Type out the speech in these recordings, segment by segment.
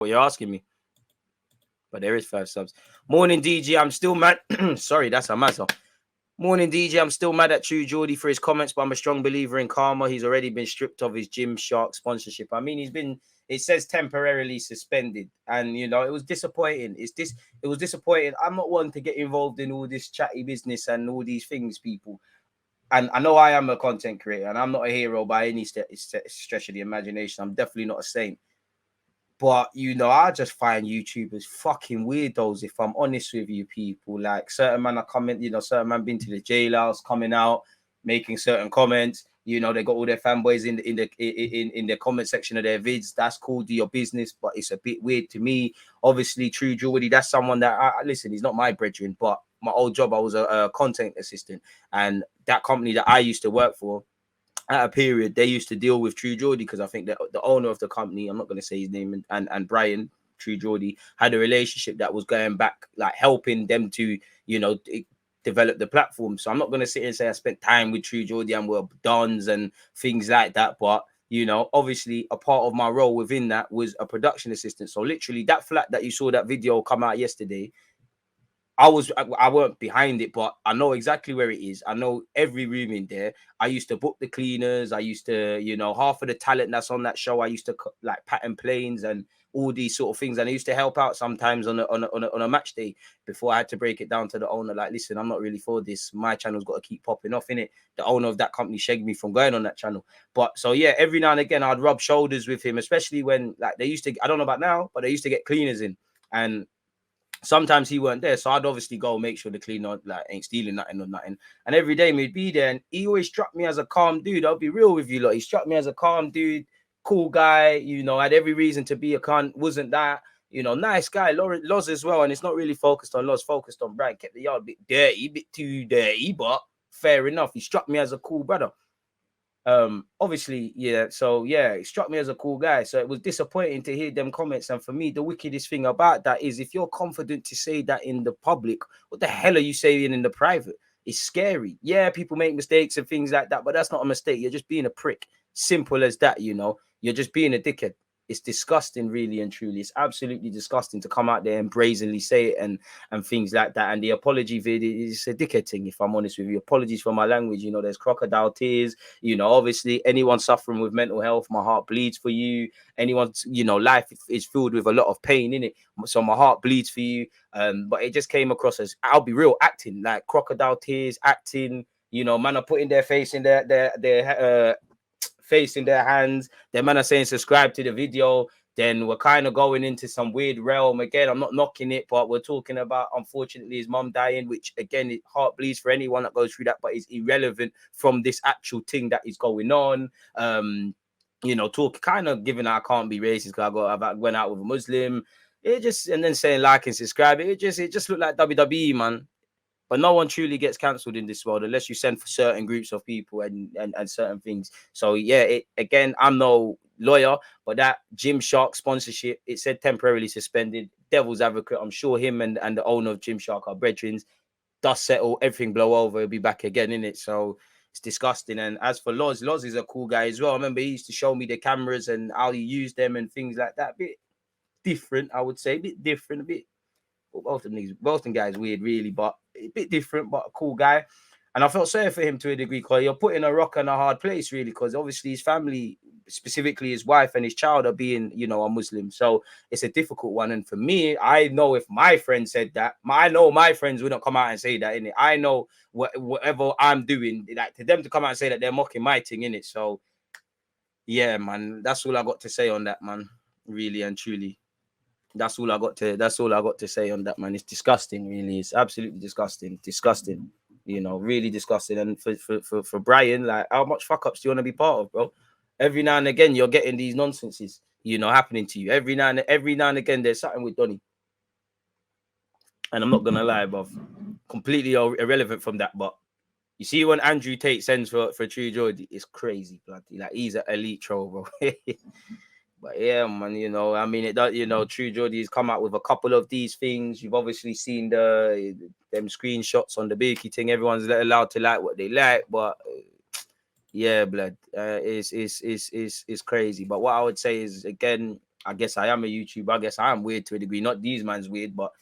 what you're asking me. But there is 5 subs. Morning, DG. I'm still mad. Sorry, that's a matter. Morning, DJ. I'm still mad at True Geordie for his comments, but I'm a strong believer in karma. He's already been stripped of his Gymshark sponsorship. I mean, he's been, it says temporarily suspended. And, you know, it was disappointing. It was disappointing. I'm not one to get involved in all this chatty business and all these things, people. And I know I am a content creator and I'm not a hero by any stretch of the imagination. I'm definitely not a saint. But, you know, I just find YouTubers fucking weirdos, if I'm honest with you, people. Like, certain man are coming, you know, certain man been to the jailhouse, coming out, making certain comments. You know, they got all their fanboys in the comment section of their vids. That's cool, do your business, but it's a bit weird to me. Obviously, True Geordie, that's someone that, listen, he's not my brethren, but my old job, I was a content assistant. And that company that I used to work for, at a period, they used to deal with True Geordie because I think that the owner of the company, I'm not going to say his name, and Brian, True Geordie, had a relationship that was going back, like helping them to, you know, develop the platform. So I'm not going to sit here and say I spent time with True Geordie and we're dons and things like that. But, you know, obviously a part of my role within that was a production assistant. So literally that flat that you saw that video come out yesterday, I weren't behind it, but I know exactly where it is. I know every room in there. I used to book the cleaners. I used to, you know, half of the talent that's on that show, I used to like pattern planes and all these sort of things. And I used to help out sometimes on a match day before I had to break it down to the owner. Like, listen, I'm not really for this. My channel's got to keep popping off in it. The owner of that company shagged me from going on that channel. But so yeah, every now and again I'd rub shoulders with him, especially when like they used to. I don't know about now, but they used to get cleaners in and sometimes he weren't there, so I'd obviously go make sure the cleaner like ain't stealing nothing or nothing. And every day we'd be there, and he always struck me as a calm dude. I'll be real with you, lot. He struck me as a calm dude, cool guy. You know, had every reason to be a cunt. Wasn't that? You know, nice guy. Loz as well, and it's not really focused on Loz, focused on Brian. Kept the yard a bit dirty, a bit too dirty, but fair enough. He struck me as a cool brother. Obviously, yeah, so yeah, it struck me as a cool guy. So it was disappointing to hear them comments. And for me, the wickedest thing about that is if you're confident to say that in the public, what the hell are you saying in the private? It's scary. Yeah, people make mistakes and things like that, but that's not a mistake. You're just being a prick. Simple as that, you know. You're just being a dickhead. It's disgusting, really and truly. It's absolutely disgusting to come out there and brazenly say it and things like that. And the apology video is a dickhead thing, if I'm honest with you. Apologies for my language. You know, there's crocodile tears. You know, obviously, anyone suffering with mental health, my heart bleeds for you. Anyone's, you know, life is filled with a lot of pain in it. So my heart bleeds for you. But it just came across as, I'll be real, acting, like crocodile tears, acting. You know, man are putting their face in their face in their hands. Their man are saying subscribe to the video. Then we're kind of going into some weird realm again. I'm not knocking it, but we're talking about, unfortunately, his mom dying, which again, it heart bleeds for anyone that goes through that, but is irrelevant from this actual thing that is going on. You know, talk kind of giving out, I can't be racist because I went out with a Muslim. It just, and then saying like and subscribe. It just looked like WWE, man. But no one truly gets cancelled in this world unless you send for certain groups of people and certain things. So yeah, again, I'm no lawyer, but that Gymshark sponsorship, it said temporarily suspended. Devil's advocate, I'm sure him and the owner of Gymshark are brethren. Dust settle, everything blow over, he'll be back again in it. So it's disgusting. And as for Loz is a cool guy as well. I remember he used to show me the cameras and how he used them and things like that. A bit different, I would say, a bit different, a bit. Both of them guys weird, really, but a bit different, but a cool guy. And I felt sorry for him to a degree because you're putting a rock in a hard place, really, because obviously his family, specifically his wife and his child, are being, you know, a Muslim. So it's a difficult one. And for me, I know if my friend said that, I know my friends wouldn't come out and say that, innit? I know whatever I'm doing, like to them to come out and say that they're mocking my thing, innit? So yeah, man, that's all I got to say on that, man. Really and truly. That's all I got to say on that, man. It's disgusting, really. It's absolutely disgusting. You know, really disgusting. And for Brian, like, how much fuck ups do you want to be part of, bro? Every now and again you're getting these nonsenses, you know, happening to you. Every now and again there's something with Donny. And I'm not gonna lie, bro. Completely irrelevant from that, but you see when Andrew Tate sends for True Geordie, it's crazy, bloody. Like, he's an elite troll, bro. But yeah, man, you know, I mean, it does, you know, True Geordie's come out with a couple of these things. You've obviously seen them screenshots on the Beaky thing. Everyone's allowed to like what they like, but yeah, blood, it's crazy. But what I would say is, again, I guess I am a YouTuber. I guess I am weird to a degree. Not these man's weird, but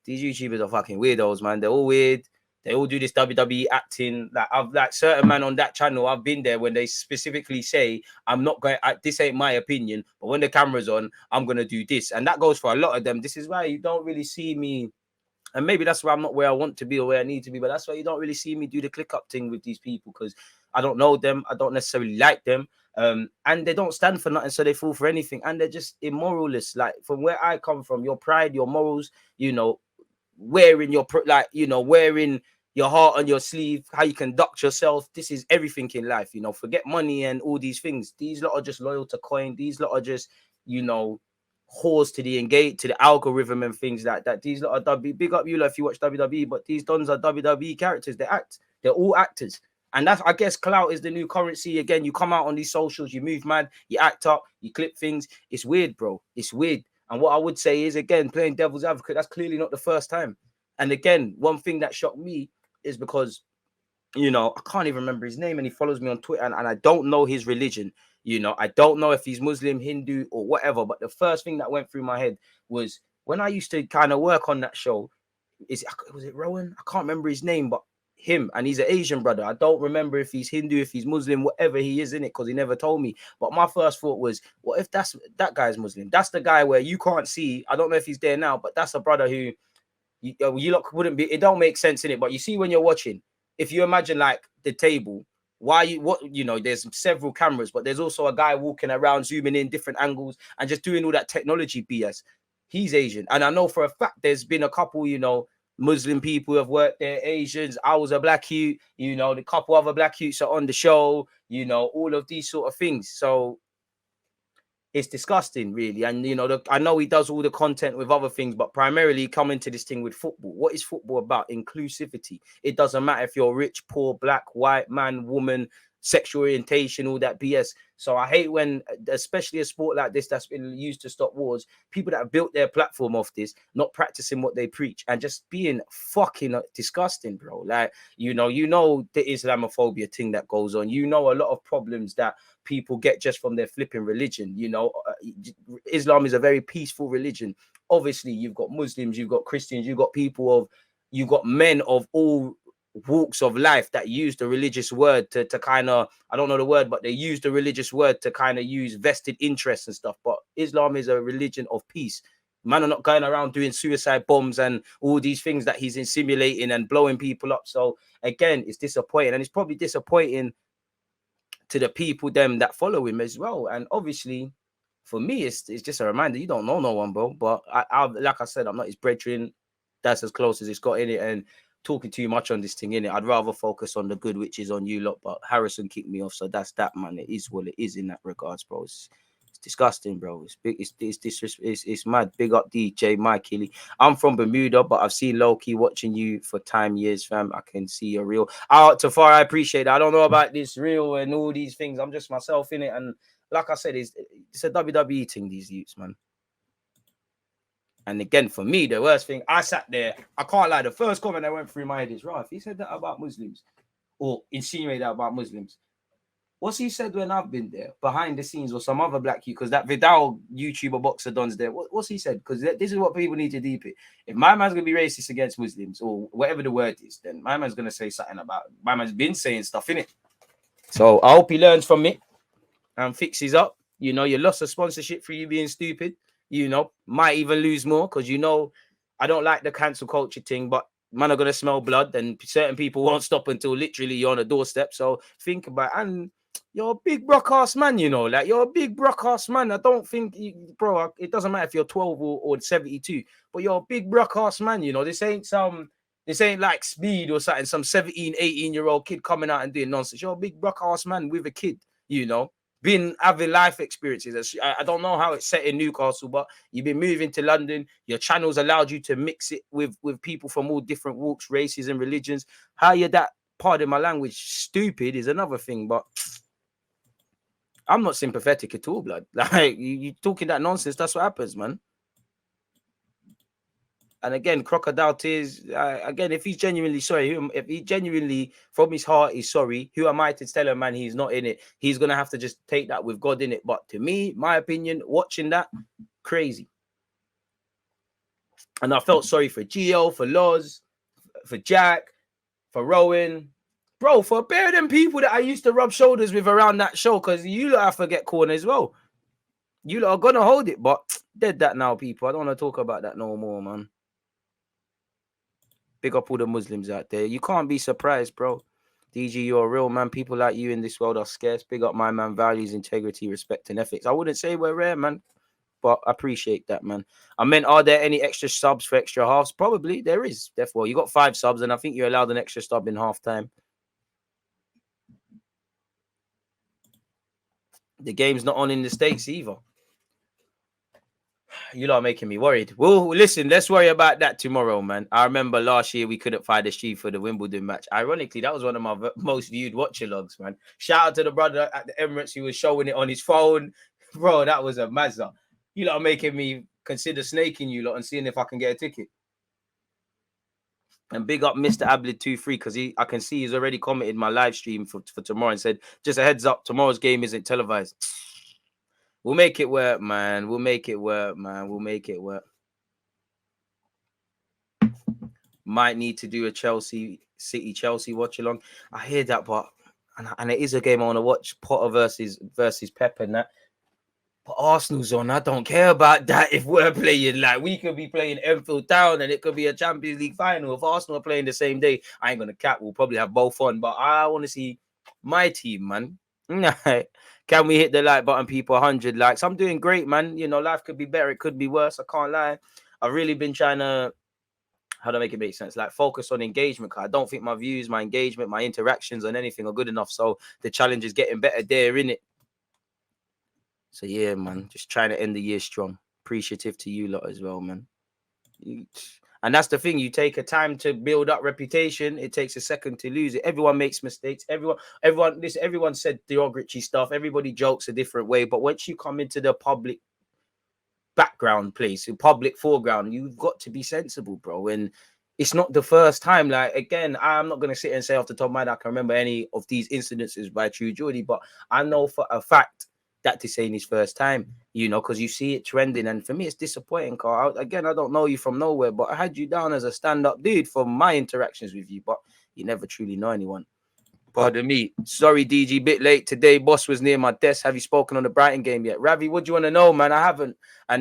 these YouTubers are fucking weirdos, man. They're all weird. They all do this WWE acting. Like I've like certain man on that channel. I've been there when they specifically say, "I'm not going. This ain't my opinion, but when the camera's on, I'm gonna do this." And that goes for a lot of them. This is why you don't really see me. And maybe that's why I'm not where I want to be or where I need to be. But that's why you don't really see me do the click up thing with these people, because I don't know them. I don't necessarily like them. And they don't stand for nothing, so they fall for anything. And they're just immoralists. Like from where I come from, your pride, your morals, wearing your wearing your heart on your sleeve, how you conduct yourself. This is everything in life. Forget money and all these things. These lot are just loyal to coin. These lot are just whores to the engage, to the algorithm and things like that. These lot are big up you lot if you watch WWE, but these dons are WWE characters. They act. They're all actors. And that's, I guess, clout is the new currency. Again, you come out on these socials, you move mad, you act up, you clip things. It's weird, bro. It's weird. And what I would say is, again, playing devil's advocate, that's clearly not the first time. And again, one thing that shocked me is because, I can't even remember his name, and he follows me on Twitter, and I don't know his religion. I don't know if he's Muslim, Hindu, or whatever. But the first thing that went through my head was when I used to kind of work on that show. Was it Rowan? I can't remember his name, but him, and he's an Asian brother. I don't remember if he's Hindu, if he's Muslim, whatever he is in it, because he never told me. But my first thought was, what if that guy's Muslim? That's the guy where you can't see. I don't know if he's there now, but that's a brother who you lot wouldn't be. It don't make sense in it, but you see when you're watching, if you imagine like the table, there's several cameras, but there's also a guy walking around, zooming in different angles and just doing all that technology BS. He's Asian, and I know for a fact there's been a couple, Muslim people who have worked there, Asians. I was a black youth, the couple other black youths are on the show, all of these sort of things. So it's disgusting, really. And, I know he does all the content with other things, but primarily coming to this thing with football. What is football about? Inclusivity. It doesn't matter if you're rich, poor, black, white, man, woman, sexual orientation, all that BS. So I hate when, especially a sport like this that's been used to stop wars, people that have built their platform off this, not practicing what they preach and just being fucking disgusting, bro. Like, the Islamophobia thing that goes on. A lot of problems that people get just from their flipping religion. Islam is a very peaceful religion. Obviously, you've got Muslims, you've got Christians, you've got men of all walks of life that use the religious word to kind of, I don't know the word, but they use the religious word to kind of use vested interests and stuff. But Islam is a religion of peace. Man are not going around doing suicide bombs and all these things that he's insinuating and blowing people up. So again, it's disappointing, and it's probably disappointing to the people them that follow him as well. And obviously for me, it's just a reminder, you don't know no one, bro. But I like I said, I'm not his brethren. That's as close as it's got in it. And talking too much on this thing, innit? I'd rather focus on the good, which is on you lot. But Harrison kicked me off, so that's that, man. It is what it is in that regards, bro. It's disgusting, bro. It's big. It's mad. Big up DJ Mike Hilly. I'm from Bermuda, but I've seen Loki watching you for years, fam. I can see you're real. Tafar, I appreciate it. I don't know about this real and all these things. I'm just myself in it, and like I said, it's a WWE thing. These youths, man. And again, for me, the worst thing, I sat there, I can't lie, the first comment that went through my head is, right, if he said that about Muslims, or insinuated that about Muslims, what's he said when I've been there, behind the scenes, or some other black because that Vidal YouTuber boxer don's there, what's he said? Because this is what people need to deep it. If my man's going to be racist against Muslims, or whatever the word is, then my man's going to say something about it. My man's been saying stuff, innit? So I hope he learns from it and fixes up. You lost a sponsorship for you being stupid. Might even lose more because I don't like the cancel culture thing, but man are gonna smell blood, and certain people won't stop until literally you're on a doorstep. So think about it. And you're a big brock ass man, like you're a big brock ass man. I don't think, bro, it doesn't matter if you're 12 or 72, but you're a big brock ass man. This ain't like Speed or something, some 17, 18-year-old kid coming out and doing nonsense. You're a big brock ass man with a kid, been having life experiences. I don't know how it's set in Newcastle, but you've been moving to London. Your channel's allowed you to mix it with people from all different walks, races, and religions. How you're that, pardon my language, stupid is another thing. But I'm not sympathetic at all, blood. Like you talking that nonsense. That's what happens, man. And again, crocodile tears. Again, if he's genuinely sorry, if he genuinely from his heart is sorry, who am I to tell him, man, he's not in it? He's gonna have to just take that with God in it. But to me, my opinion, watching that, crazy. And I felt sorry for Gio, for Loz, for Jack, for Rowan, bro, for a pair of them people that I used to rub shoulders with around that show, because you lot have to get corner as well. You lot are gonna hold it, but dead that now, people. I don't want to talk about that no more, man. Big up all the Muslims out there. You can't be surprised, bro. DG, you're a real man. People like you in this world are scarce. Big up my man. Values, integrity, respect, and ethics. I wouldn't say we're rare, man, but I appreciate that, man. I meant, are there any extra subs for extra halves? Probably there is. Therefore, you got 5 subs, and I think you're allowed an extra sub in halftime. The game's not on in the States either. You lot are making me worried. Well, listen, let's worry about that tomorrow, man. I remember last year we couldn't find a stream for the Wimbledon match. Ironically, that was one of my most viewed watch-alongs, man. Shout out to the brother at the Emirates who was showing it on his phone. Bro, that was a mazza. You lot are making me consider snaking you lot and seeing if I can get a ticket. And big up Mr. Ablid23 because I can see he's already commented my live stream for tomorrow and said, just a heads up, tomorrow's game isn't televised. We'll make it work, man. We'll make it work, man. We'll make it work. Might need to do a City-Chelsea watch-along. I hear that, but and it is a game I want to watch, Potter versus Pep and that. But Arsenal's on. I don't care about that if we're playing. Like, we could be playing Enfield Town and it could be a Champions League final. If Arsenal are playing the same day, I ain't going to cap. We'll probably have both on. But I want to see my team, man. Can we hit the like button, people? 100 likes. I'm doing great, man. You know, life could be better. It could be worse. I can't lie. I've really been trying to, how do I make it make sense? Like, focus on engagement. Cause I don't think my views, my engagement, my interactions on anything are good enough. So the challenge is getting better there, innit? So yeah, man, just trying to end the year strong. Appreciative to you lot as well, man. And that's the thing. You take a time to build up reputation. It takes a second to lose it. Everyone makes mistakes. Everyone said derogatory stuff. Everybody jokes a different way. But once you come into the public background place, the public foreground, you've got to be sensible, bro. And it's not the first time. Like, again, I'm not going to sit and say off the top of my head I can remember any of these incidences by True Geordie, but I know for a fact that this ain't his first time, you know, because you see it trending. And for me, it's disappointing, Carl. Again, I don't know you from nowhere, but I had you down as a stand-up dude from my interactions with you, but you never truly know anyone. Pardon me. Sorry, DG, bit late today. Boss was near my desk. Have you spoken on the Brighton game yet? Ravi, what do you want to know, man? I haven't. And